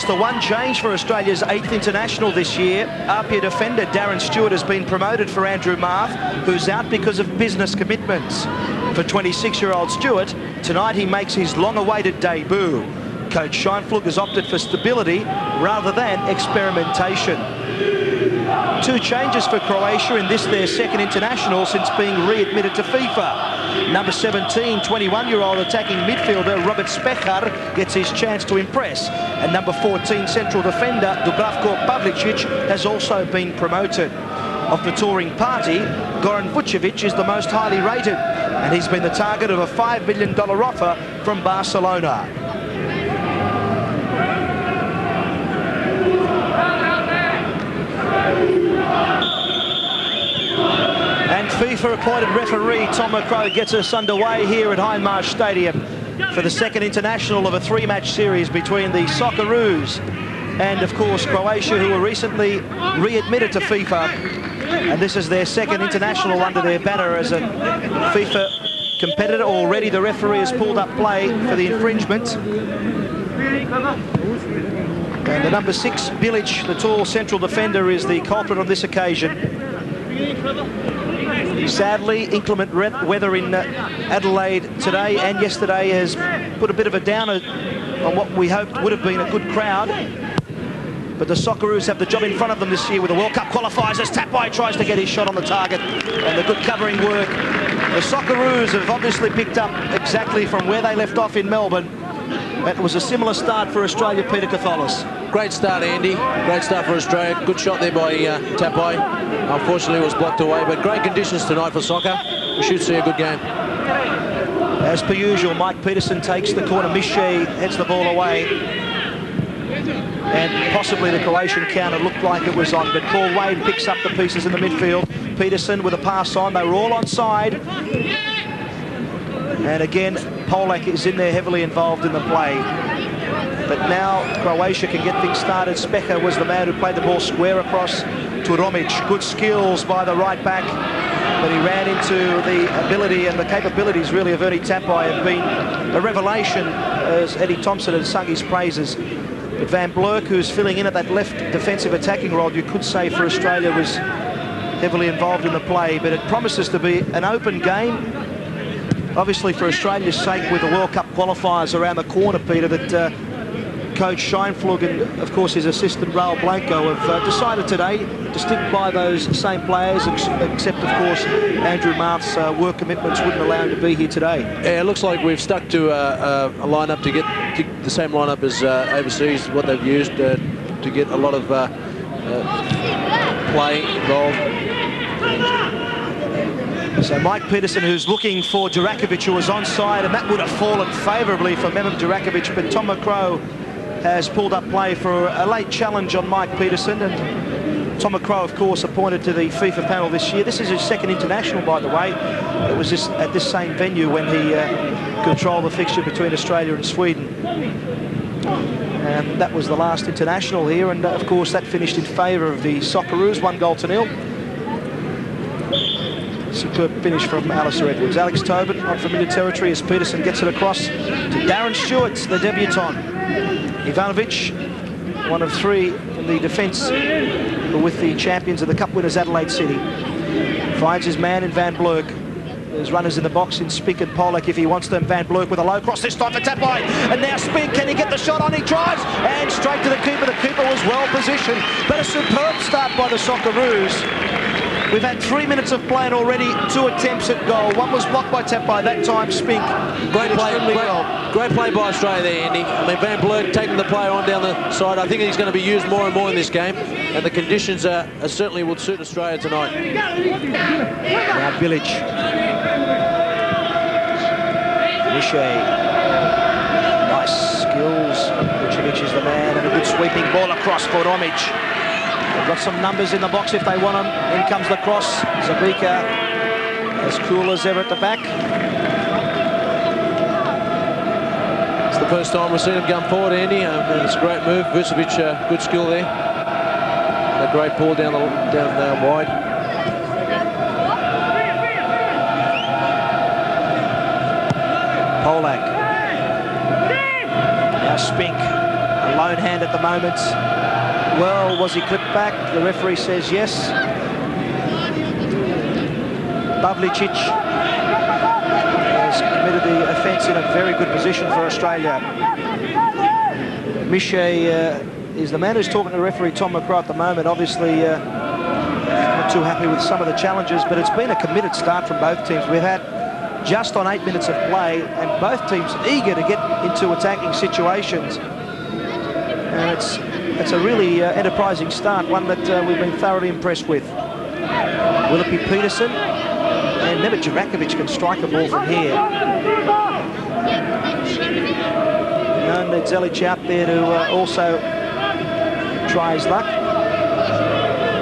Just the one change for Australia's 8th international this year. RPA defender Darren Stewart has been promoted for Andrew Marth, who's out because of business commitments. For 26-year-old Stewart, tonight he makes his long-awaited debut. Coach Scheinflug has opted for stability rather than experimentation. Two changes for Croatia in this, their second international since being readmitted to FIFA. Number 17, 21-year-old attacking midfielder Robert Spechar gets his chance to impress. And number 14, central defender Durakovic has also been promoted. Of the touring party, Goran Vucevic is the most highly rated, and he's been the target of a $5 million offer from Barcelona. And FIFA-appointed referee Tom McCulloch gets us underway here at Hindmarsh Stadium for the second international of a three-match series between the Socceroos and, of course, Croatia, who were recently readmitted to FIFA. And this is their second international under their banner as a FIFA competitor. Already the referee has pulled up play for the infringement. And the number 6, Bilic, the tall central defender, is the culprit on this occasion. Sadly, inclement weather in Adelaide today and yesterday has put a bit of a downer on what we hoped would have been a good crowd. But the Socceroos have the job in front of them this year with the World Cup qualifiers as Tapai tries to get his shot on the target, and the good covering work. The Socceroos have obviously picked up exactly from where they left off in Melbourne. It was a similar start for Australia, Peter Catholis. Great start, Andy. Great start for Australia. Good shot there by Tapai. Unfortunately, it was blocked away, but great conditions tonight for soccer. We should see a good game. As per usual, Mike Petersen takes the corner. Miche heads the ball away. And possibly the Croatian counter looked like it was on, but Paul Wade picks up the pieces in the midfield. Petersen with a pass on. They were all onside. And again, Polak is in there heavily involved in the play. But now Croatia can get things started. Spechar was the man who played the ball square across to Romic. Good skills by the right back, but he ran into the ability and the capabilities really of Ernie Tapai have been a revelation, as Eddie Thompson has sung his praises. But Van Blerk, who's filling in at that left defensive attacking role, you could say for Australia was heavily involved in the play, but it promises to be an open game. Obviously for Australia's sake, with the World Cup qualifiers around the corner, Peter, that Coach Scheinflug and, of course, his assistant Raul Blanco have decided today to stick by those same players, except, of course, Andrew Marth's work commitments wouldn't allow him to be here today. Yeah, it looks like we've stuck to a lineup to get the same lineup as overseas, what they've used to get a lot of play involved. So Mike Petersen, who's looking for Durakovic, who was onside, and that would have fallen favourably for Mehmet Durakovic, but Tom McCulloch has pulled up play for a late challenge on Mike Petersen. And Tom McCulloch, of course, appointed to the FIFA panel this year. This is his second international, by the way. It was at this same venue when he controlled the fixture between Australia and Sweden. And that was the last international here, and of course that finished in favour of the Socceroos, 1-0. Superb finish from Alistair Edwards. Alex Tobin on familiar territory as Petersen gets it across to Darren Stewart, the debutant. Ivanovic, one of three in the defence with the champions of the Cup winners Adelaide City. Finds his man in Van Blerk. There's runners in the box in Spink and Polak if he wants them. Van Blerk with a low cross this time for Tapai. And now Spink, can he get the shot on? He drives and straight to the keeper. The keeper was well positioned, but a superb start by the Socceroos. We've had 3 minutes of play and already 2 attempts at goal. One was blocked by Tapai, that time Spink. Great play by Australia there, Andy. I mean, Van Blerk taking the player on down the side. I think he's going to be used more and more in this game, and the conditions certainly will suit Australia tonight. Now Bilic. Miche. Nice skills. Vucevic is the man, and a good sweeping ball across for Romic. They've got some numbers in the box if they want them. In comes the cross. Zabica as cool as ever at the back. It's the first time we've seen him come forward, Andy. It's a great move. Vucevic, good skill there. And a great ball down wide. Polak. Now Spink. A lone-handed at the moment. Well, was he clipped back? The referee says yes. Pavlicic has committed the offence in a very good position for Australia. Miche is the man who's talking to referee Tom McCulloch at the moment. Obviously, not too happy with some of the challenges, but it's been a committed start from both teams. We've had just on 8 minutes of play, and both teams eager to get into attacking situations. And it's a really enterprising start, one that we've been thoroughly impressed with. Will it be Petersen? And Mehmet Durakovic can strike a ball from here. Known that Zelic out there to also try his luck.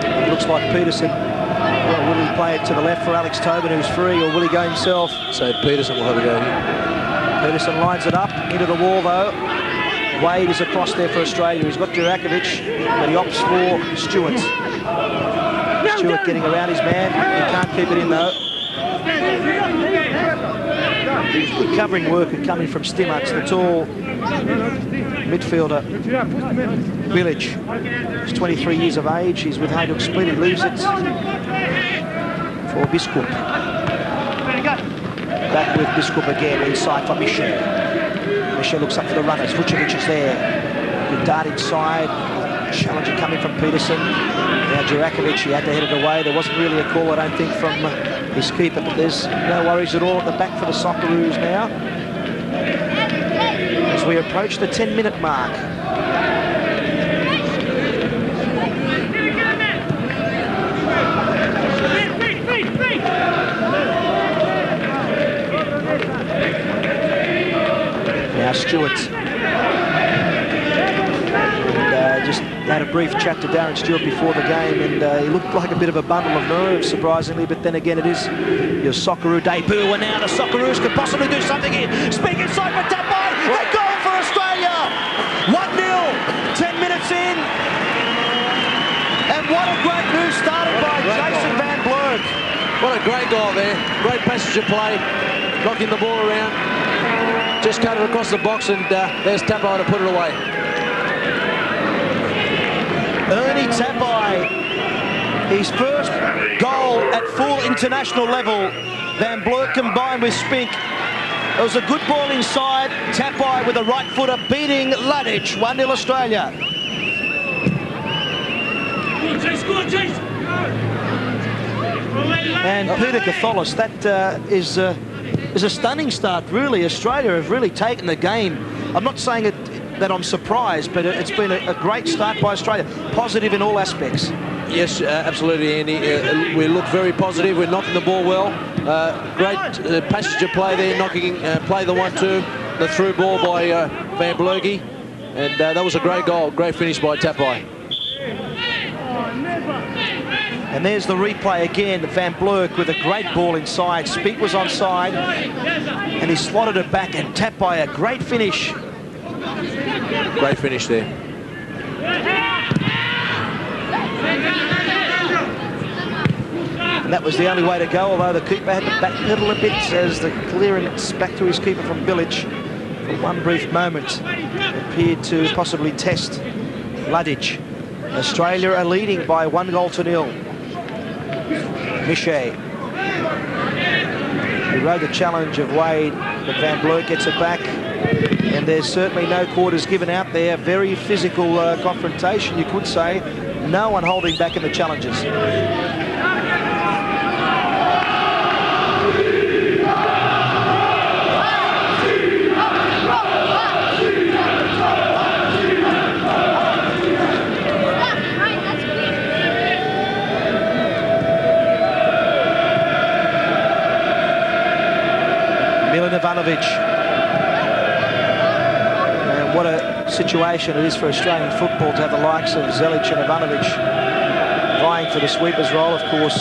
It looks like Petersen. Well, will he play it to the left for Alex Tobin, who's free, or will he go himself? So Petersen will have a go here. Petersen lines it up into the wall, though. Wade is across there for Australia. He's got Durakovic, but he opts for Stewart. Stewart getting around his man. He can't keep it in, though. Good covering work coming from Stimac, the tall midfielder. Bilic is 23 years of age. He's with Hajduk Split. He leaves it for Biskup. Back with Biskup again, inside for Miche. Miche looks up for the runners. Vucevic is there. Good dart inside. Challenger coming from Petersen. Now Durakovic, he had to head it away. There wasn't really a call, I don't think, from his keeper, but there's no worries at all at the back for the Socceroos now. As we approach the 10-minute mark. Now Stewart. Just had a brief chat to Darren Stewart before the game, and he looked like a bit of a bundle of nerves, surprisingly, but then again, it is your Socceroo debut, and now the Socceroos could possibly do something here. Spink inside for Tapai, a goal for Australia! 1-0, 10 minutes in, and what a great move started by Jason van Blerk. What a great goal there. Great passage of play, knocking the ball around. Just cut it across the box, and there's Tapai to put it away. Ernie Tapai, his first goal at full international level. Van Blerk combined with Spink. It was a good ball inside. Tapai with a right footer beating Ladic. 1-0 Australia. And Peter Catholis, that is a stunning start, really. Australia have really taken the game. I'm not saying that I'm surprised, but it's been a great start by Australia. Positive in all aspects. Yes, absolutely, Andy. We look very positive. We're knocking the ball well. Great passage of play there, knocking play the 1-2, the through ball by Van Blerk, and that was a great goal. Great finish by Tapai. And there's the replay again. Van Blerk with a great ball inside. Spink was onside, and he slotted it back, and Tapai, a great finish. Great finish there. And that was the only way to go, although the keeper had to backpedal a bit as the clearance back to his keeper from Bilic for one brief moment appeared to possibly test Ladic. Australia are leading by 1-0. Miche. He rode the challenge of Wade, but Van Blerk gets it back. And there's certainly no quarters given out there. Very physical confrontation, you could say. No one holding back in the challenges. Milan Ivanovic. And what a situation it is for Australian football to have the likes of Zelic and Ivanovic vying for the sweeper's role. Of course,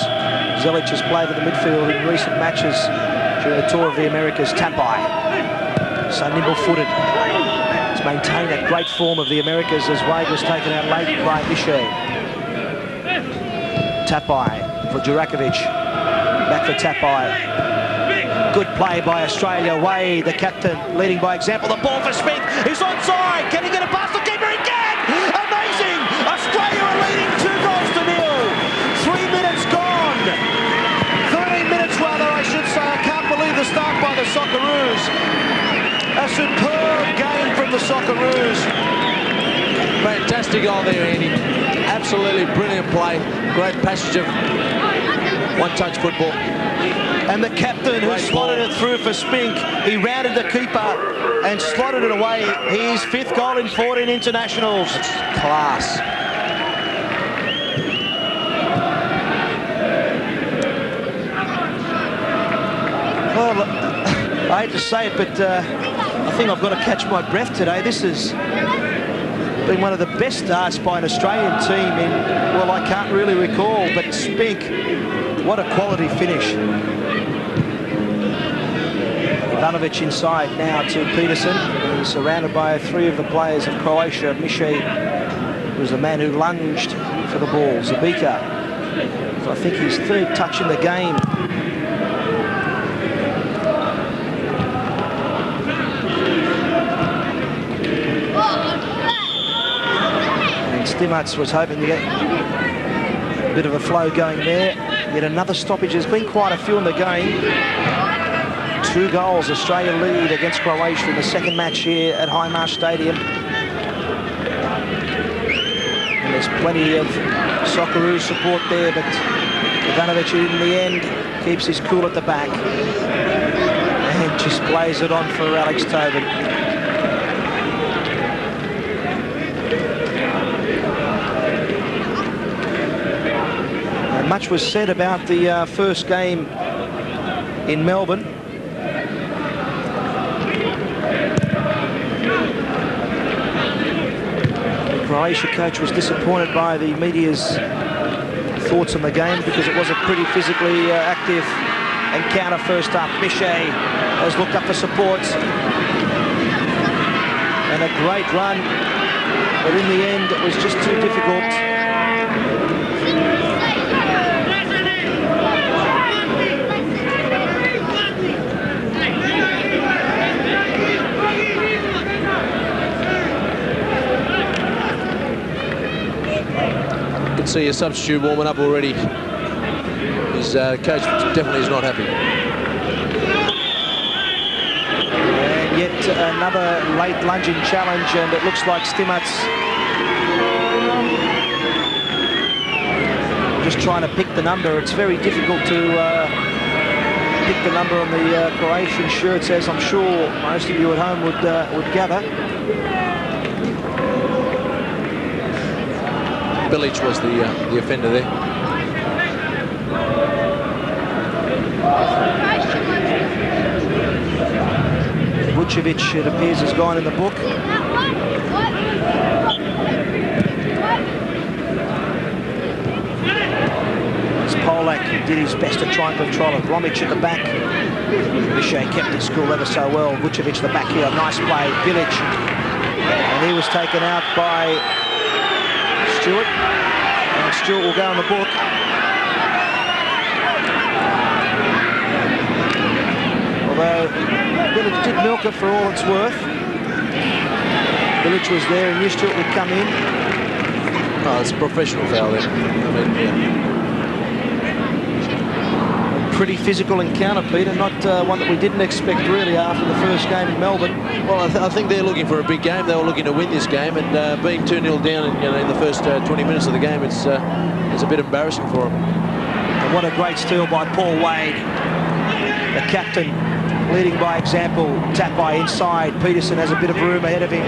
Zelic has played in the midfield in recent matches during the tour of the Americas. Tapai, so nimble-footed. He's maintained that great form of the Americas as Wade was taken out late by Miche. Tapai for Durakovic. Back for Tapai. Good play by Australia. Wade, the captain, leading by example. The ball for Spink. He's onside. Can he get it past the keeper? He can! Socceroos. Fantastic goal there, Ernie. Absolutely brilliant play. Great passage of one-touch football. And the captain who slotted it through for Spink, he rounded the keeper and slotted it away. His 5th goal in 14 internationals. That's class. Well, I hate to say it, but I think I've got to catch my breath today. This has been one of the best starts by an Australian team in, well, I can't really recall, but Spink, what a quality finish. Ivanovic inside now to Petersen. He's surrounded by 3 of the players of Croatia. Mehmet was the man who lunged for the ball. Zabica, I think his 3rd touch in the game. And Stimac was hoping to get a bit of a flow going there. Yet another stoppage. There's been quite a few in the game. 2 goals, Australia lead against Croatia in the 2nd match here at Hindmarsh Stadium. And there's plenty of Socceroos support there, but Ivanovic in the end keeps his cool at the back and just plays it on for Alex Tobin. And much was said about the first game in Melbourne. Croatia coach was disappointed by the media's thoughts on the game because it was a pretty physically active encounter first up. Mehmet has looked up for support and a great run, but in the end it was just too difficult. See a substitute warming up already. His coach definitely is not happy. And yet another late lunging challenge, and it looks like Stimac just trying to pick the number. It's very difficult to pick the number on the Croatian shirts, as I'm sure most of you at home would gather. Bilic was the offender there. Vucevic, it appears, has gone in the book. As Polak did his best to try and control it. Romic at the back. Mehmet kept his cool ever so well. Vucevic the back here, nice play. Bilic, and he was taken out by Stewart, and Stewart will go in the book. Although Bilic did milk it for all it's worth. Bilic was there and knew Stewart would come in. Oh, it's a professional foul there. I mean, yeah. Pretty physical encounter, Peter, not one that we didn't expect really after the first game in Melbourne. Well, I think they're looking for a big game. They were looking to win this game, and being 2-0 down in the first 20 minutes of the game, it's a bit embarrassing for them. And what a great steal by Paul Wade, the captain, leading by example. Tapai inside. Petersen has a bit of room ahead of him.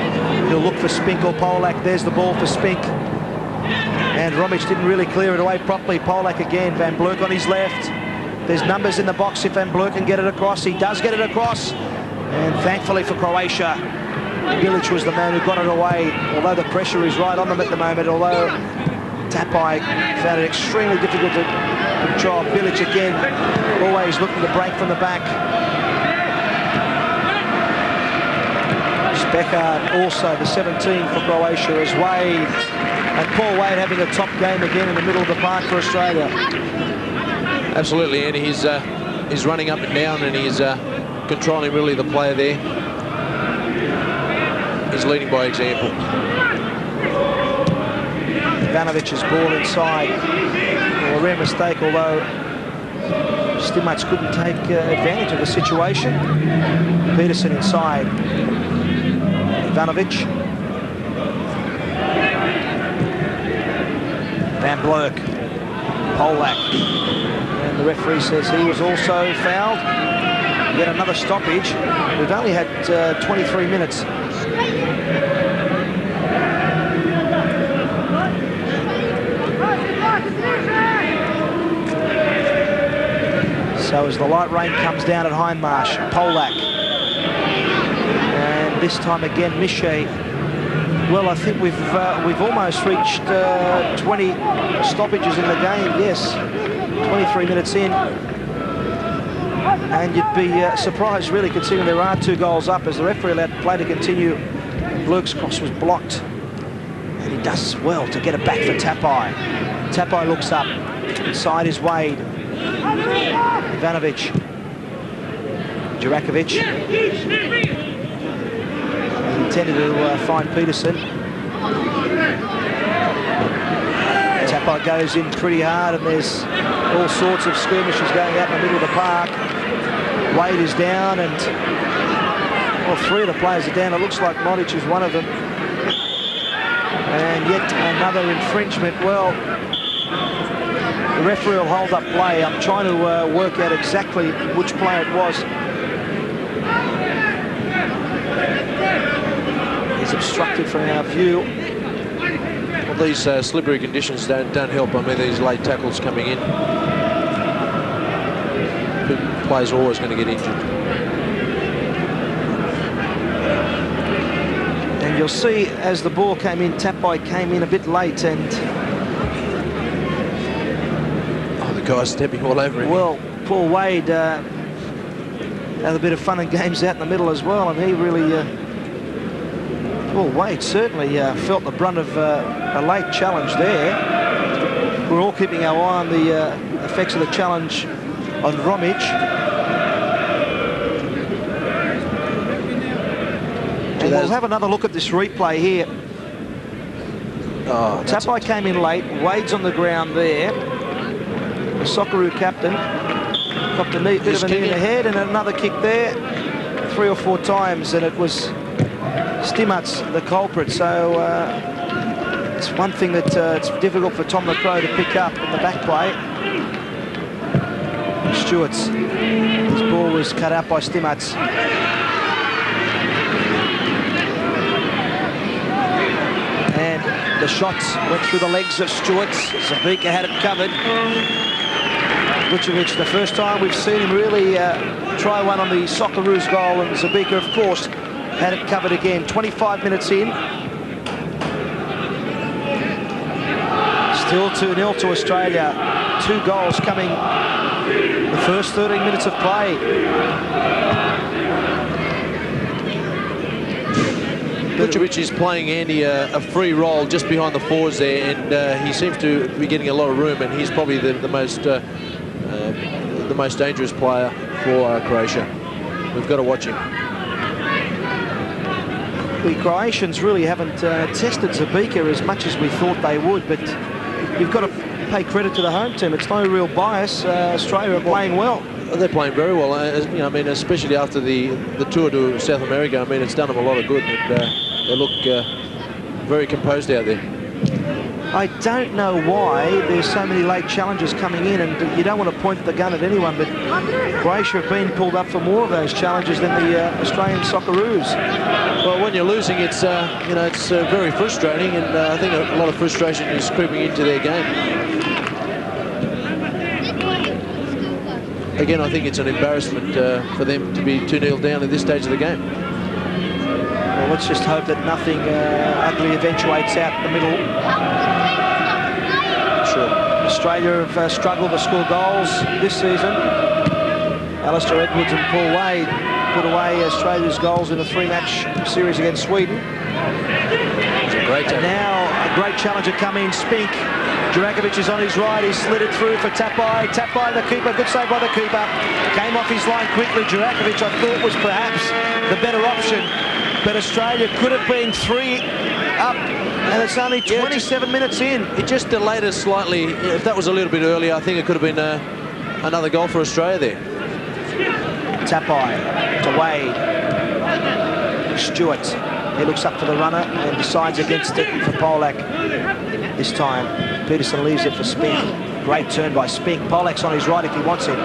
He'll look for Spink or Polak. There's the ball for Spink. And Romic didn't really clear it away properly. Polak again. Van Blerk on his left. There's numbers in the box if Van Blerk can get it across. He does get it across. And thankfully for Croatia, Bilic was the man who got it away, although the pressure is right on them at the moment, although Tapai found it extremely difficult to control. Bilic again, always looking to break from the back. Speckard also, the 17 for Croatia, as Wade. And Paul Wade having a top game again in the middle of the park for Australia. Absolutely, and he's running up and down, and he's controlling really the player there. He's leading by example. Ivanovic's ball inside. Well, a rare mistake, although Stimac couldn't take advantage of the situation. Petersen inside. Ivanovic. Blerk. Polak. And the referee says he was also fouled. Yet another stoppage. We've only had 23 minutes. So as the light rain comes down at Hindmarsh, Polak. And this time again, Miche. Well, I think we've almost reached 20 stoppages in the game. Yes, 23 minutes in. And you'd be surprised, really, considering there are 2 goals up, as the referee allowed play to continue. Blerk's cross was blocked. And he does well to get it back for Tapai. Tapai looks up. Inside is Wade. Ivanovic. Durakovic. Intended to find Petersen. Tapai goes in pretty hard, and there's all sorts of skirmishes going out in the middle of the park. Wade is down, and well, 3 of the players are down. It looks like Mladen is one of them. And yet another infringement. Well, the referee will hold up play. I'm trying to work out exactly which player it was. He's obstructed from our view. Well, these slippery conditions don't help. I mean, these late tackles coming in. Players are always going to get injured. And you'll see as the ball came in, Tapai came in a bit late, and the guy's stepping all over him. Well, poor Wade had a bit of fun and games out in the middle as well, and he really, well, Wade certainly felt the brunt of a late challenge there. We're all keeping our eye on the effects of the challenge on Romic. And we'll have another look at this replay here. Oh, Tapai came in late. Wade's on the ground there. The Socceroo captain got the bit of a knee in the head, and another kick there 3 or 4 times, and it was Stimac, the culprit. So it's one thing that it's difficult for Tom the Crow to pick up in the back play. Stewart's, his ball was cut out by Stimac. And the shots went through the legs of Stewart. Zabica had it covered. Vucevic, the first time we've seen him really try one on the Socceroos goal, and Zabica, of course, had it covered again. 25 minutes in. Still 2-0 to Australia. 2 goals coming the first 13 minutes of play. Vucevic is playing Andy a free role just behind the forwards there, and he seems to be getting a lot of room, and he's probably the most dangerous player for Croatia. We've got to watch him. The Croatians really haven't tested Zabica as much as we thought they would, but you've got to pay credit to the home team. It's no real bias. Australia are playing well. They're playing very well. You know, I mean, especially after the tour to South America. I mean, it's done them a lot of good. And, they look very composed out there. I don't know why there's so many late challenges coming in, and you don't want to point the gun at anyone, but Croatia have been pulled up for more of those challenges than the Australian Socceroos. Well, when you're losing, it's you know, it's very frustrating, and I think a lot of frustration is creeping into their game. Again, I think it's an embarrassment for them to be 2-0 down at this stage of the game. Well, let's just hope that nothing ugly eventuates out in the middle. Sure. Australia have struggled to score goals this season. Alistair Edwards and Paul Wade put away Australia's goals in a 3-match series against Sweden. It's a great and now a great challenger coming, Spink. Durakovic is on his right, he slid it through for Tapai. Tapai, the keeper, good save by the keeper. Came off his line quickly. Durakovic, I thought, was perhaps the better option, but Australia could have been 3 up, and it's only 27 minutes in. It just delayed us slightly. If that was a little bit earlier, I think it could have been another goal for Australia there. Tapai to Wade. Stewart. He looks up for the runner and decides against it for Polak this time. Petersen leaves it for Spink. Great turn by Spink. Polak's on his right if he wants it.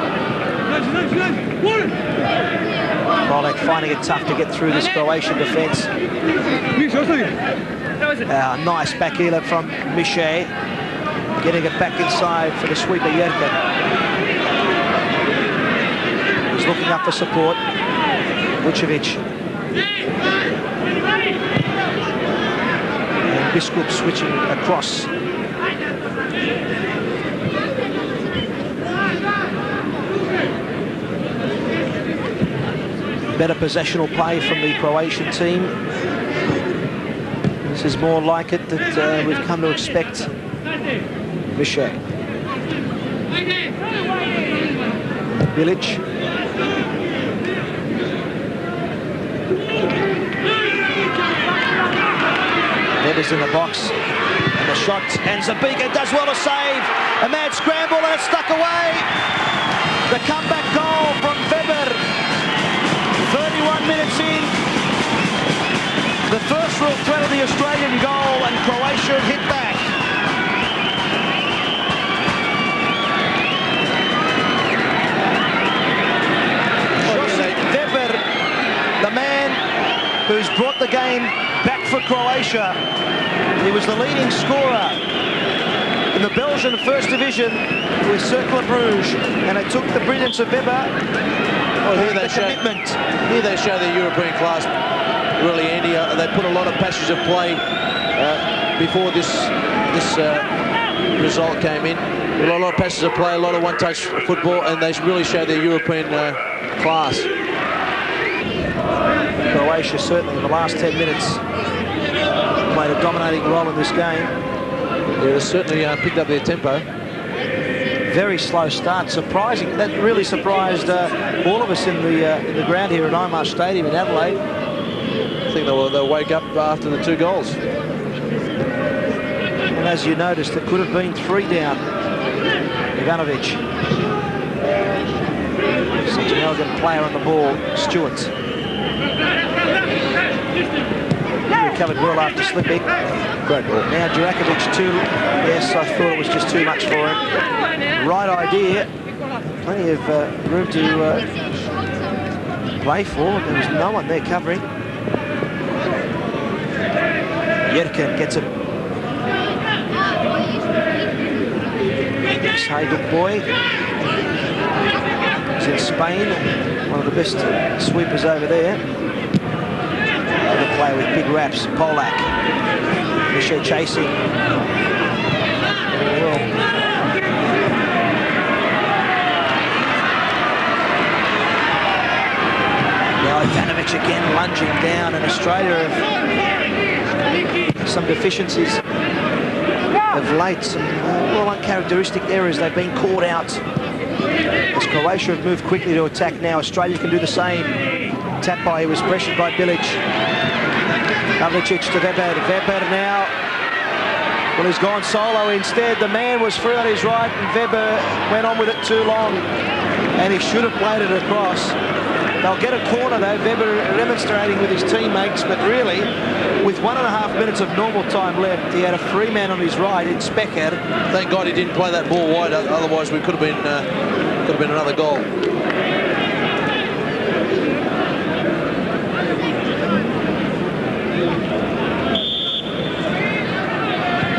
Polak finding it tough to get through this Croatian defence. Nice back healer from Mehmet. Getting it back inside for the sweeper Jerkan. He's looking up for support. Vucevic. And Biskup switching across. Better possessional play from the Croatian team. This is more like it that we've come to expect. Mehmet. Bilic. Weber's in the box. And the shot. And Zabica does well to save. A mad scramble and it's stuck away. The comeback goal from Weber. 31 minutes in. The first real threat of the Australian goal, and Croatia hit back. Weber, the man who's brought the game back for Croatia. He was the leading scorer in the Belgian First Division with Cercle Bruges, and it took the brilliance of Weber. Well, here they show their European class. Really, Andy, they put a lot of passage of play before this result came in. A lot of passages of play, a lot of one-touch football, and they really show their European class. Croatia certainly in the last 10 minutes played a dominating role in this game. Yeah, they certainly picked up their tempo. Very slow start, surprising. That really surprised all of us in the ground here at Hindmarsh Stadium in Adelaide. I think they'll wake up after the 2 goals. And as you noticed, it could have been 3 down. Ivanovic. Such an elegant player on the ball, Stewart. He recovered well after slipping. Great ball. Now Durakovic too. Yes, I thought it was just too much for him. Right idea. Plenty of room to play for. There was no one there covering. Jerkan gets it. This Hajduk boy. He's in Spain. One of the best sweepers over there. Another player with big raps. Polak. Mehmet chasing. Well. Now Ivanovic again lunging down, and Australia have some deficiencies of late, some well uncharacteristic errors. They've been caught out. As Croatia have moved quickly to attack now, Australia can do the same. Tapai was pressured by Bilic. Pavlicic to Weber. Weber now. Well, he's gone solo instead. The man was free on his right, and Weber went on with it too long. And he should have played it across. They'll get a corner though. Weber remonstrating with his teammates, but really, with 1.5 minutes of normal time left, he had a free man on his right in Specker. Thank God he didn't play that ball wide. Otherwise, we could have been another goal.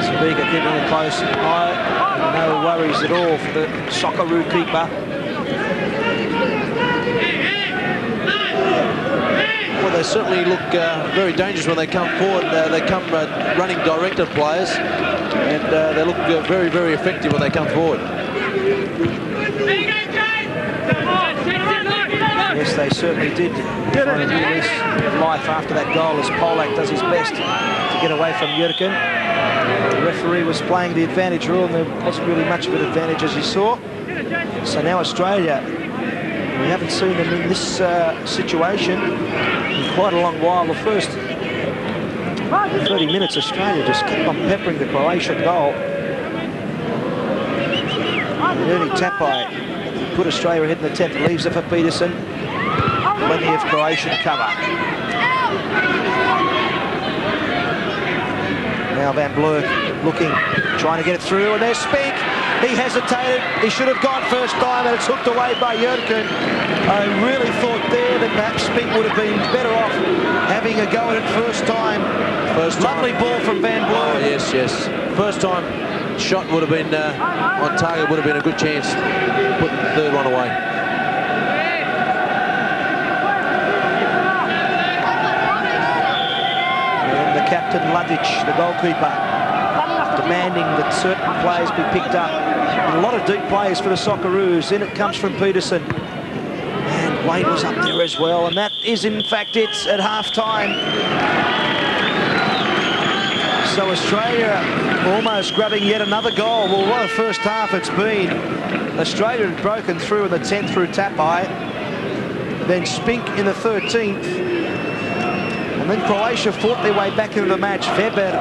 Zabica getting in close and high. No worries at all for the Socceroo keeper. Well, they certainly look very dangerous when they come forward. They come running direct at players, and they look very, very effective when they come forward. Yes, they certainly did try to release life after that goal, as Polak does his best to get away from Jerkan. The referee was playing the advantage rule, and there wasn't really much of an advantage, as you saw. So now Australia, we haven't seen them in this situation in quite a long while. The first 30 minutes, Australia just kept on peppering the Croatian goal. Ernie Tapai put Australia ahead in the 10th, leaves it for Petersen. Plenty of Croatian cover. Now Van Blerk looking, trying to get it through, and there's Spink. He hesitated. He should have gone first time, and it's hooked away by Jerkan. I really thought there that perhaps Spink would have been better off having a go at it first time. Lovely ball from Van Blerk. Oh, yes, yes. First time shot would have been on target, would have been a good chance. Put the third one away. And the captain, Ladic, the goalkeeper, demanding that certain players be picked up. And a lot of deep players for the Socceroos. In it comes from Petersen. And Wade was up there as well. And that is, in fact, it at half-time. So Australia almost grabbing yet another goal. Well, what a first half it's been. Australia had broken through in the 10th through Tapai. Then Spink in the 13th. And then Croatia fought their way back into the match. Weber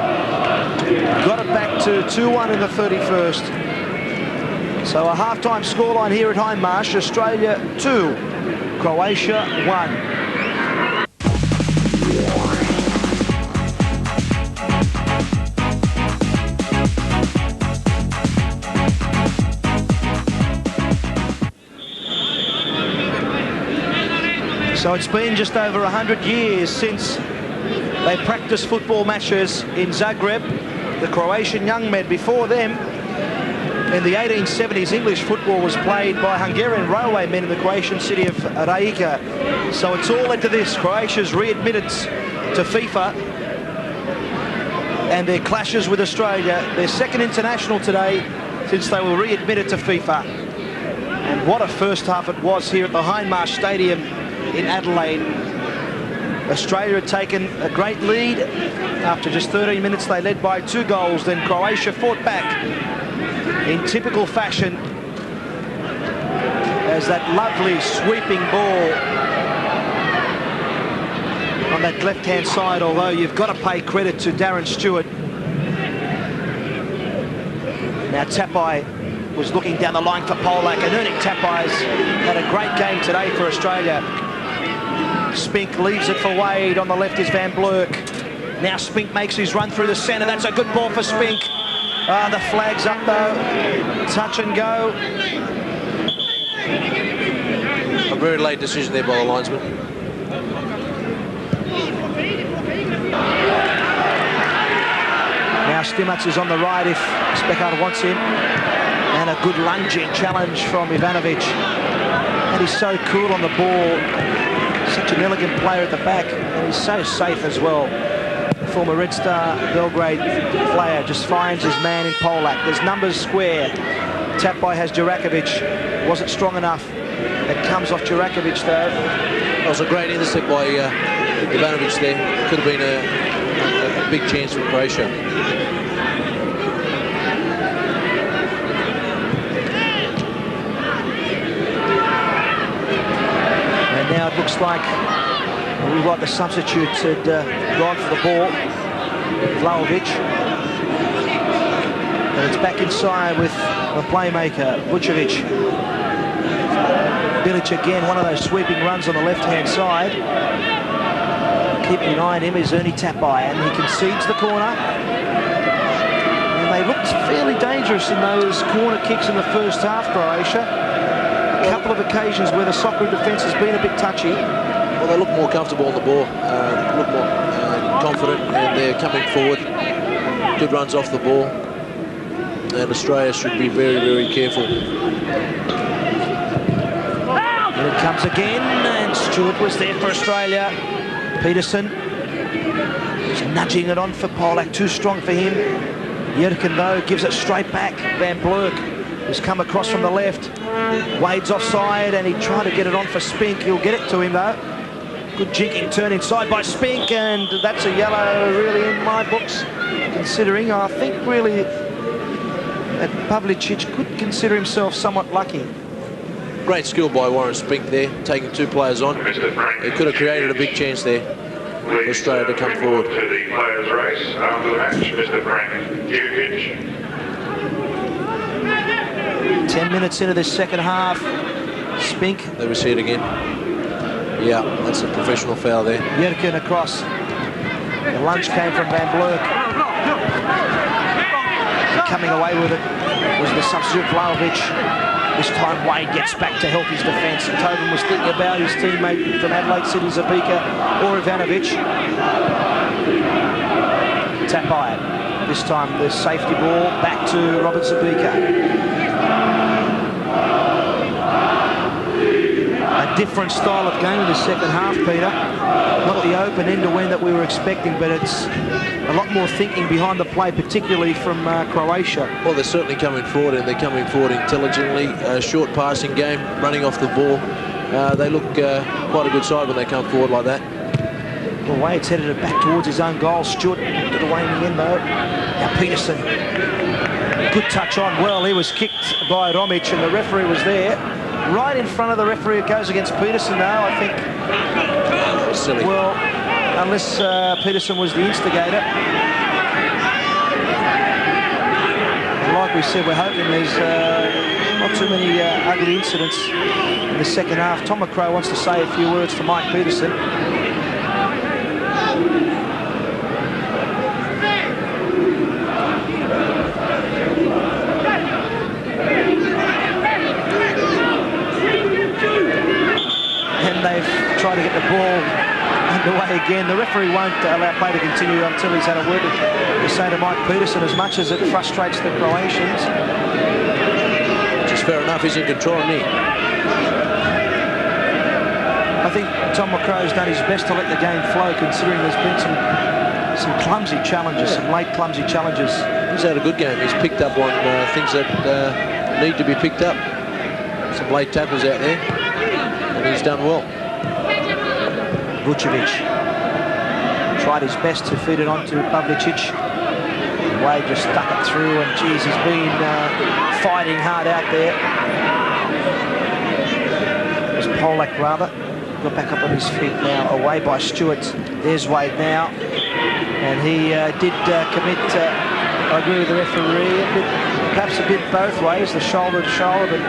got it back to 2-1 in the 31st. So a half-time scoreline here at Hindmarsh. Australia 2, Croatia 1. So it's been just over 100 years since they practiced football matches in Zagreb. The Croatian young men before them, in the 1870s, English football was played by Hungarian railway men in the Croatian city of Rijeka. So it's all led to this. Croatia's readmittance to FIFA and their clashes with Australia. Their second international today since they were readmitted to FIFA. And what a first half it was here at the Hindmarsh Stadium in Adelaide. Australia had taken a great lead. After just 13 minutes, they led by 2 goals. Then Croatia fought back in typical fashion as that lovely sweeping ball on that left-hand side, although you've got to pay credit to Darren Stewart. Now Tapai was looking down the line for Polak, and Ernie Tapai's had a great game today for Australia. Spink leaves it for Wade. On the left is Van Blerk. Now Spink makes his run through the centre. That's a good ball for Spink. The flag's up though. Touch and go. A very late decision there by the linesman. Now Stimac is on the right if Specard wants him. And a good lunging challenge from Ivanovic. And he's so cool on the ball. Such an elegant player at the back, and he's so safe as well. The former Red Star Belgrade player just finds his man in Polak. There's numbers square. Tapai has Durakovic. Wasn't strong enough. It comes off Durakovic though. That was a great intercept by Ivanovic there. Could have been a big chance for Croatia. Now it looks like the substitutes had gone for the ball. Vlahovic. And it's back inside with the playmaker, Vucevic. Bilic again, one of those sweeping runs on the left-hand side. Keeping an eye on him is Ernie Tapai, and he concedes the corner. And they looked fairly dangerous in those corner kicks in the first half, Croatia. A couple of occasions where the soccer defence has been a bit touchy. Well, they look more comfortable on the ball, look more confident, and they're coming forward. Good runs off the ball, and Australia should be very, very careful. And it comes again, and Stewart was there for Australia. Petersen is nudging it on for Polak, too strong for him. Jerkan, though, gives it straight back. Van Blerk has come across from the left. Wade's offside, and he tried to get it on for Spink. He'll get it to him though. Good jinking turn inside by Spink, and that's a yellow really in my books, considering I think really that Pavlicic could consider himself somewhat lucky. Great skill by Warren Spink there, taking 2 players on. It could have created a big chance there for Australia to come forward. To the players' race after the match, Mr. Frank Durakovic. 10 minutes into this second half. Spink. There we see it again. Yeah, that's a professional foul there. Jerkan across. The lunge came from Van Blerk. coming away with it was the substitute Vlahovic. This time Wade gets back to help his defence. Tobin was thinking about his teammate from Adelaide City, Zabica, or Ivanovic. Tapai. This time the safety ball back to Robert Zabica. A different style of game in the second half, Peter. Not the open end-to-end that we were expecting, but it's a lot more thinking behind the play, particularly from Croatia. Well, they're certainly coming forward, and they're coming forward intelligently. Short passing game, running off the ball. They look quite a good side when they come forward like that. Well, Wade's headed it back towards his own goal. Stewart did away in the end, though. Now Petersen. Good touch on. Well, he was kicked by Romic, and the referee was there. Right in front of the referee. It goes against Petersen now, I think. Silly. Well, unless Petersen was the instigator. And like we said, we're hoping there's not too many ugly incidents in the second half. Tom McCrow wants to say a few words to Mike Petersen. They've tried to get the ball underway again. The referee won't allow play to continue until he's had a word to say to Mike Petersen, as much as it frustrates the Croatians. Which is fair enough, he's in control, isn't he? I think Tom McCrow's done his best to let the game flow, considering there's been some clumsy challenges, some late clumsy challenges. He's had a good game. He's picked up on things that need to be picked up. Some late tackles out there. He's done well. Vucevic tried his best to feed it on to Pavlicic. Wade just stuck it through, and geez, he's been fighting hard out there. It was Polak, rather. Got back up on his feet now, away by Stewart. There's Wade now. And he did commit, I agree with the referee, perhaps a bit both ways, the shoulder to shoulder,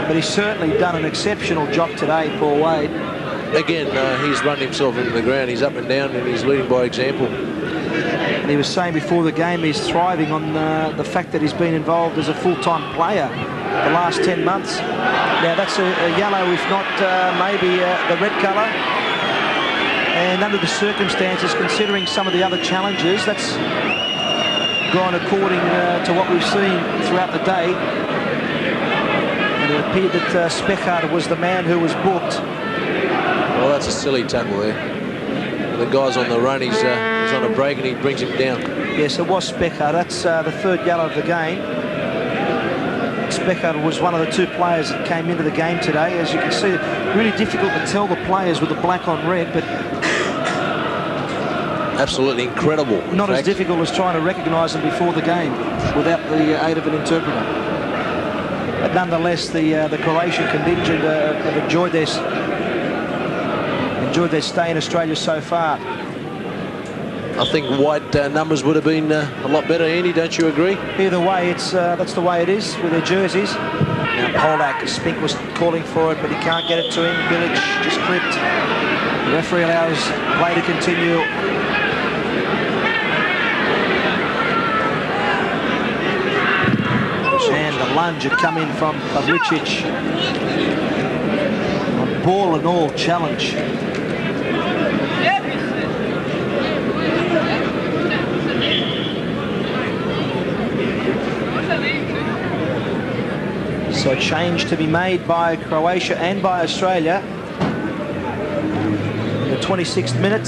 but he's certainly done an exceptional job today, Paul Wade. Again, he's run himself into the ground. He's up and down, and he's leading by example. And he was saying before the game he's thriving on the fact that he's been involved as a full-time player the last 10 months. Now, that's a yellow, if not maybe the red colour. And under the circumstances, considering some of the other challenges, that's gone according to what we've seen throughout the day. And it appeared that Spink was the man who was booked. Well, that's a silly tackle there. The guy's on the run, he's on a break, and he brings him down. Yes, it was Spink. That's the third yellow of the game. Spink was one of the two players that came into the game today. As you can see, really difficult to tell the players with the black on red, but absolutely incredible. Not as difficult as trying to recognise them before the game without the aid of an interpreter. But nonetheless, the Croatian contingent have enjoyed their stay in Australia so far. I think white numbers would have been a lot better, Ernie, don't you agree? Either way, that's the way it is with their jerseys. Now Polak, Spink was calling for it, but he can't get it to him. Bilic just clipped. The referee allows play to continue. And the lunge had come in from Pavlicic. A ball and all challenge. So a change to be made by Croatia and by Australia in the 26th minute.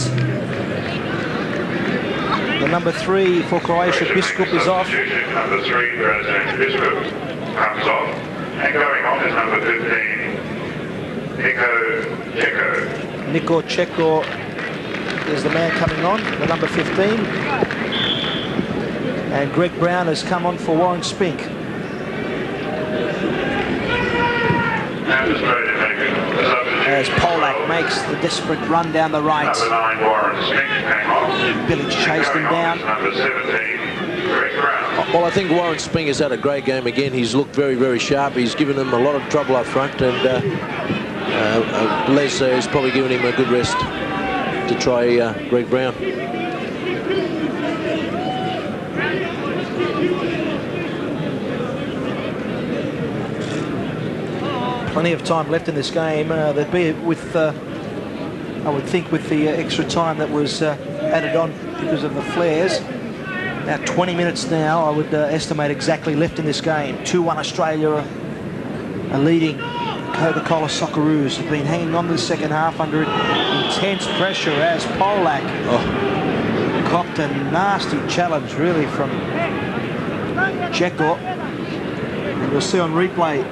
The number 3 for Croatia, Biskup, is off. Number 3, Drazen, Biskup, comes off. And going on is number 15, Niko Ceko is the man coming on, the number 15. And Greg Brown has come on for Warren Spink. As Polak makes the desperate run down the right. Number 9, Warren Spink, came off. Bilic chased him down. Number 17, Greg Brown. Well, I think Warren Spink has had a great game again. He's looked very, very sharp. He's given them a lot of trouble up front, and Les is probably giving him a good rest to try Greg Brown. plenty of time left in this game. There'd be with, I would think, with the extra time that was added on because of the flares. Now 20 minutes now, I would estimate exactly left in this game. 2-1 Australia are leading. Coca-Cola Socceroos have been hanging on to the second half under intense pressure as Polak copped a nasty challenge really from Ceko. And you'll see on replay,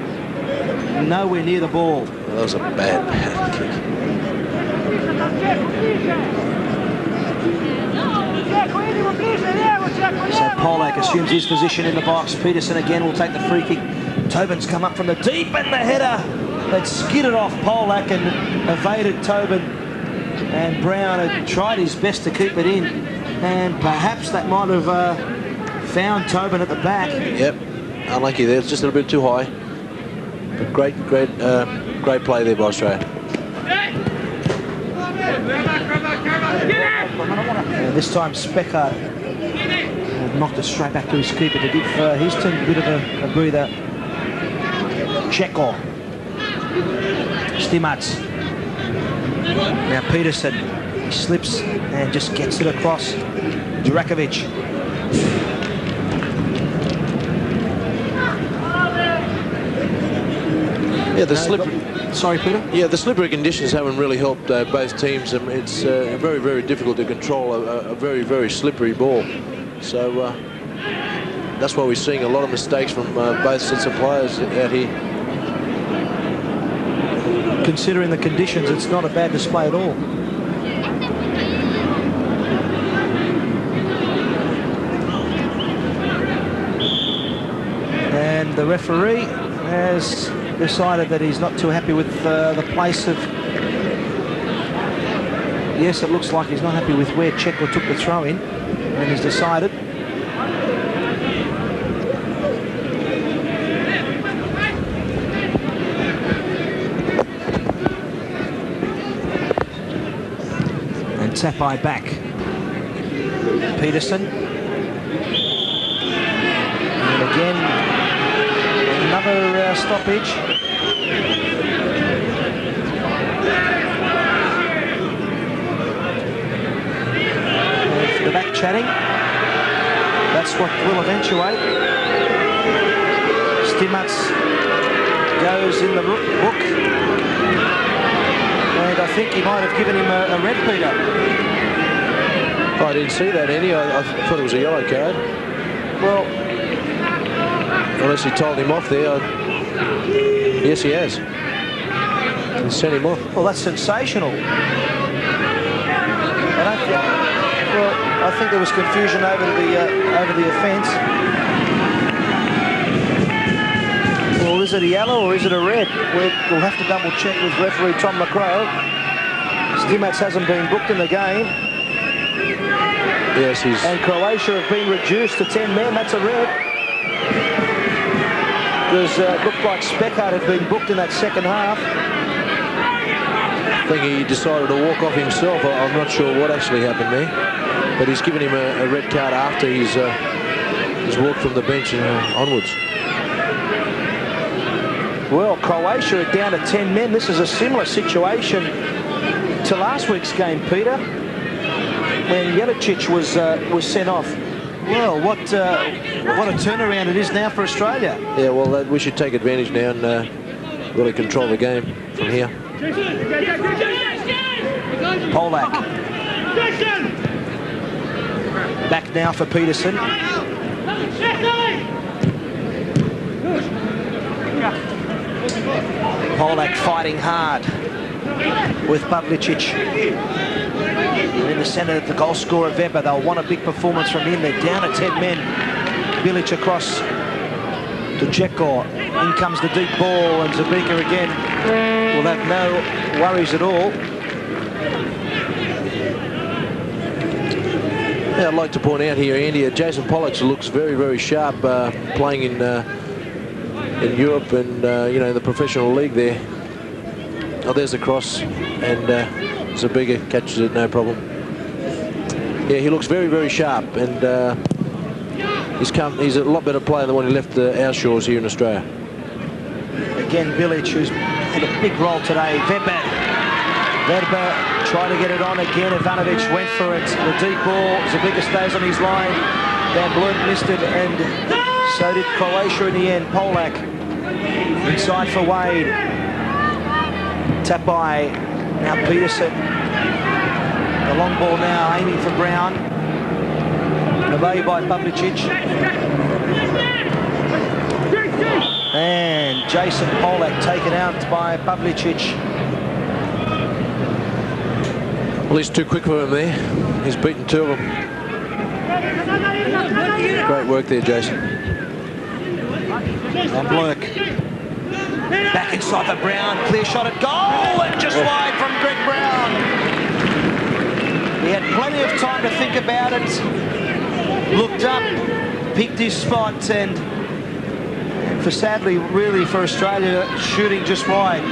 nowhere near the ball. That was a bad kick. So Polak assumes his position in the box. Petersen again will take the free kick. Tobin's come up from the deep and the header that skidded off Polak and evaded Tobin. And Brown had tried his best to keep it in. And perhaps that might have found Tobin at the back. Yep, unlucky there. It's just a little bit too high. But great play there by Australia. This time Specker knocked it straight back to his keeper to give his team a bit of a breather. Ceko. Stimac. Now Petersen. He slips and just gets it across. Durakovic. Yeah, the slippery. Sorry, Peter? Yeah, the slippery conditions haven't really helped both teams. It's very, very difficult to control a very, very slippery ball. So that's why we're seeing a lot of mistakes from both sets of players out here. Considering the conditions, it's not a bad display at all. And the referee has decided that he's not too happy with the place of... Yes, it looks like he's not happy with where Ceko took the throw in, and he's decided. And Tapai back. Petersen. And again, another stoppage. And for the back chatting, that's what will eventuate. Stimac goes in the book. And I think he might have given him a red, Peter. I didn't see that, Ernie. I thought it was a yellow card. Well, unless he told him off there. Yes, he has. He sent him off. Well, that's sensational. I think there was confusion over the offence. Well, is it a yellow or is it a red? We'll have to double check with referee Tom McCulloch. Stimac hasn't been booked in the game. Yes, he's... And Croatia have been reduced to 10 men. That's a red. Because it looked like Speckard had been booked in that second half. I think he decided to walk off himself. I'm not sure what actually happened there. But he's given him a red card after he's walked from the bench and onwards. Well, Croatia are down to 10 men. This is a similar situation to last week's game, Peter, when Jelicic was sent off. Well, what a turnaround it is now for Australia. Yeah, well, we should take advantage now and really control the game from here. Polak. Back now for Petersen. Polak fighting hard with Pavlicic. In the centre, the goal scorer Weber. They'll want a big performance from him. They're down to 10 men. Bilic across to Ceko. In comes the deep ball, and Zabica again will have no worries at all. Yeah, I'd like to point out here, Andy, Jason Pollock looks very, very sharp playing in Europe and you know, the professional league there. Oh, there's the cross, and Zabica catches it, no problem. Yeah, he looks very, very sharp, and he's a lot better player than when he left our shores here in Australia. Again, Bilic, who's played a big role today. Weber trying to get it on again. Ivanovic went for it. The deep ball. Zabica stays on his line. Van Blerk missed it, and so did Croatia in the end. Polak inside for Wade. Tapai. Now Petersen. The long ball now aiming for Brown. Away by Publicic. And Jason Polak taken out by Publicic. Well, he's too quick for him there. He's beaten two of them. Great work there, Jason. And Blerk. Back inside for Brown. Clear shot at goal, and just wide from Greg Brown. He had plenty of time to think about it. Looked up, picked his spot, and sadly, really for Australia, shooting just wide.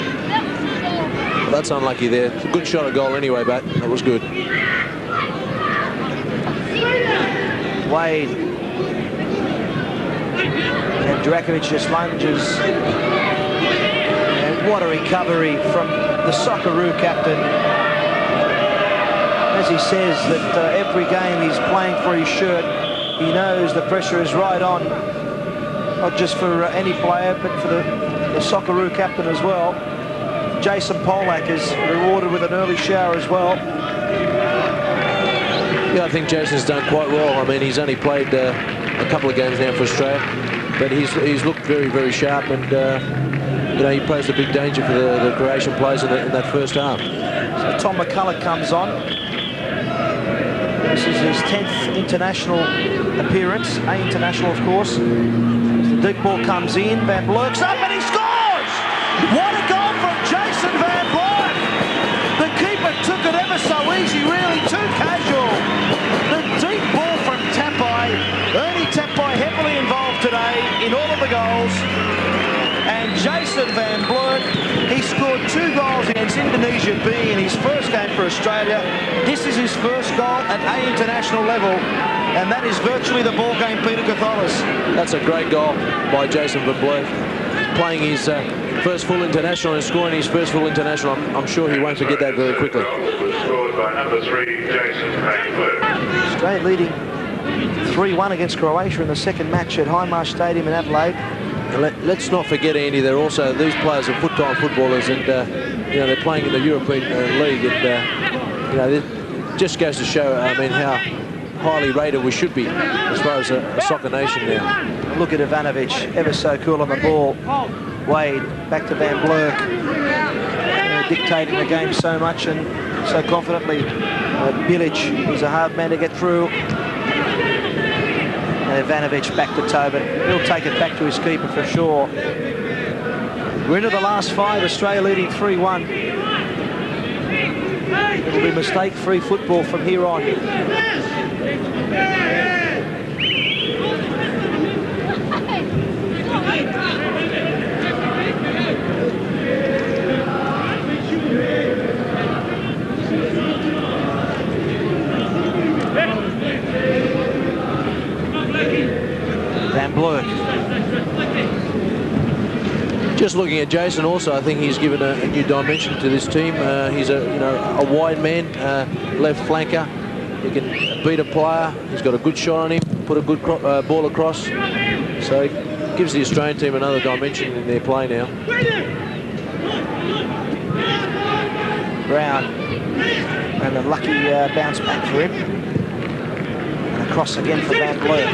That's unlucky there. It's a good shot at goal anyway, but that was good. Wade. And Durakovic just lunges. And what a recovery from the Socceroo captain. As he says that every game he's playing for his shirt, he knows the pressure is right on. Not just for any player, but for the Socceroo captain as well. Jason Polak is rewarded with an early shower as well. Yeah, I think Jason's done quite well. I mean, he's only played a couple of games now for Australia, but he's looked very, very sharp, and you know, he posed a big danger for the Croatian players in that first half. So Tom McCulloch comes on. This is his 10th international appearance, A international, of course. The deep ball comes in, Van Blerk's up, and he scores! What a goal from Jason Van Blerk! The keeper took it ever so easy, really too casual. The deep ball from Tapai. Ernie Tapai heavily involved today in all of the goals. And Jason Van Blerk, he scored 2 goals against Indonesia B in his first game for Australia. This is his first goal at A international level, and that is virtually the ball game Peter Catholis. That's a great goal by Jason Van Blerk. Playing his first full international and scoring his first full international. I'm sure he won't forget that very quickly. Scored by number 3, Jason Van Blerk. Australia leading 3-1 against Croatia in the second match at Hindmarsh Stadium in Adelaide. Let's not forget, Andy, they're also, these players are full-time footballers, and you know, they're playing in the European League, and you know, it just goes to show, I mean, how highly rated we should be as far as a soccer nation now. Look at Ivanovic, ever so cool on the ball. Wade back to Van Blerk, dictating the game so much and so confidently. Bilic is a hard man to get through. And Ivanovic back to Tobin. He'll take it back to his keeper for sure. We're into the last 5, Australia leading 3-1. It'll be mistake-free football from here on. Van Blerk. Just looking at Jason also, I think he's given a new dimension to this team. He's a wide man, left flanker. He can beat a player. He's got a good shot on him, put a good ball across. So it gives the Australian team another dimension in their play now. Brown, and a lucky bounce back for him. And a cross again for Van Blerk.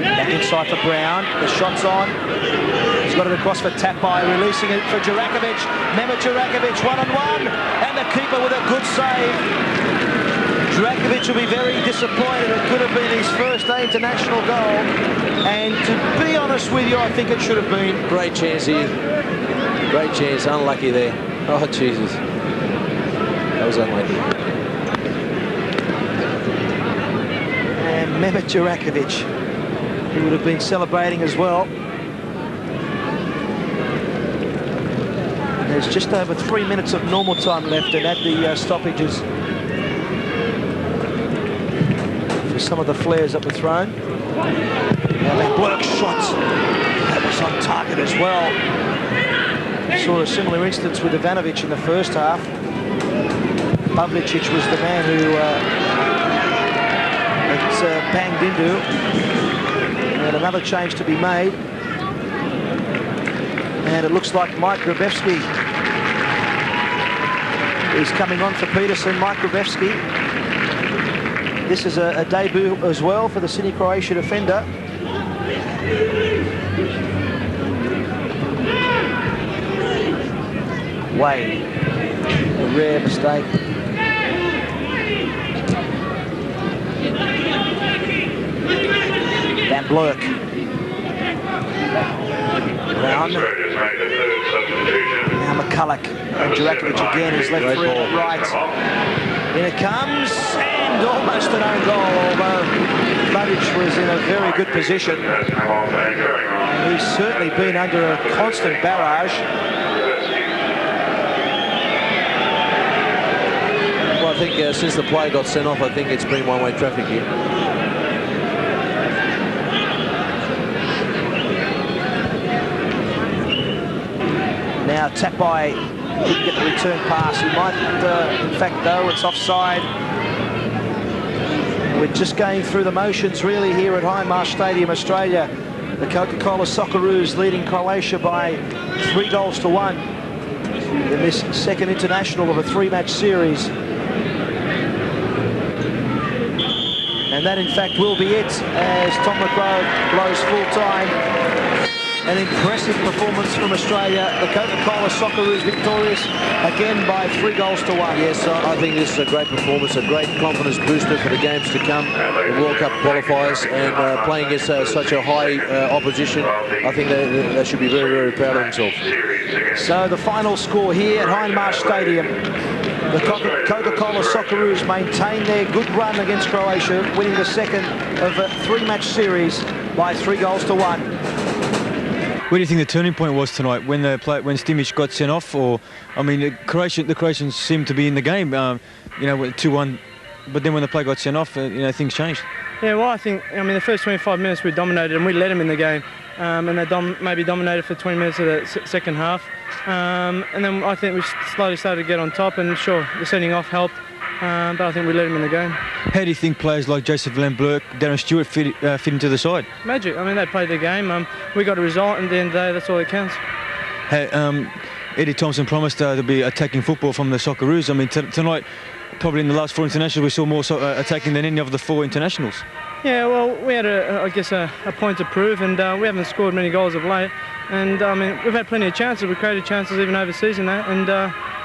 Back inside for Brown, the shot's on. He's got it across for Tapai, releasing it for Durakovic. Mehmet Durakovic, one-on-one, and the keeper with a good save. Durakovic will be very disappointed. It could have been his first international goal. And to be honest with you, I think it should have been. Great chance here. Great chance, unlucky there. Oh, Jesus. That was unlucky. And Mehmet Durakovic, who would have been celebrating as well. And there's just over 3 minutes of normal time left, and add the stoppages for some of the flares that were thrown. Now Van Blerk's shot. That was on target as well. Saw a similar instance with Ivanovic in the first half. Pavlicic was the man who it's banged into. And another change to be made. And it looks like Mike Grbevski is coming on for Petersen. Mike Grbevski. This is a debut as well for the Sydney Croatia defender. Wade, a rare mistake. Van Blerk. Round. Now McCulloch. And Durakovic again is left through to right. In it comes, and almost an own goal, although Ladic was in a very good position. And he's certainly been under a constant barrage. Well, I think since the player got sent off, I think it's been one-way traffic here. Now Tapai didn't get the return pass. He might, in fact, though, it's offside. We're just going through the motions, really, here at Hindmarsh Stadium, Australia. The Coca-Cola Socceroos leading Croatia by 3-1 in this second international of a 3-match series. And that, in fact, will be it as Tom McCulloch blows full time. An impressive performance from Australia. The Coca-Cola Socceroos victorious again by 3-1. Yes, I think this is a great performance, a great confidence booster for the games to come, the World Cup qualifiers, and playing against such a high opposition. I think they should be very, very proud of themselves. So the final score here at Hindmarsh Stadium. The Coca-Cola Socceroos maintain their good run against Croatia, winning the second of a 3-match series by 3-1. Where do you think the turning point was tonight? When Stimac got sent off, or I mean, the Croatians seemed to be in the game, you know, 2-1, but then when the play got sent off, you know, things changed. Yeah, well, I think, I mean, the first 25 minutes we dominated and we led them in the game, and they maybe dominated for 20 minutes of the second half, and then I think we slowly started to get on top, and sure, the sending off helped. But I think we led him in the game. How do you think players like Joseph Blerk, Darren Stewart fit into the side? Magic. I mean, they played the game. We got a result, and at the end of the day, that's all that counts. Hey, Eddie Thompson promised to be attacking football from the Socceroos. I mean, tonight, probably in the last 4 internationals, we saw more attacking than any of the 4 internationals. Yeah, well, we had, I guess, a point to prove, and we haven't scored many goals of late. And, I mean, we've had plenty of chances. We created chances even overseas in that, and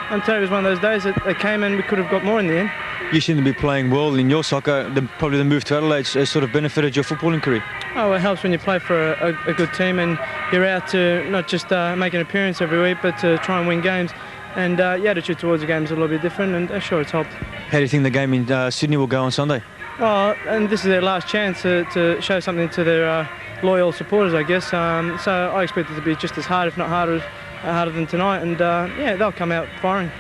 I'm telling you, it was one of those days that they came and we could have got more in the end. You seem to be playing well in your soccer. Probably the move to Adelaide has sort of benefited your footballing career. Oh, it helps when you play for a good team and you're out to not just make an appearance every week, but to try and win games. And your attitude towards the game is a little bit different, and sure, it's helped. How do you think the game in Sydney will go on Sunday? Well, and this is their last chance to show something to their loyal supporters, I guess. So I expect it to be just as hard, if not harder than tonight, and yeah, they'll come out firing.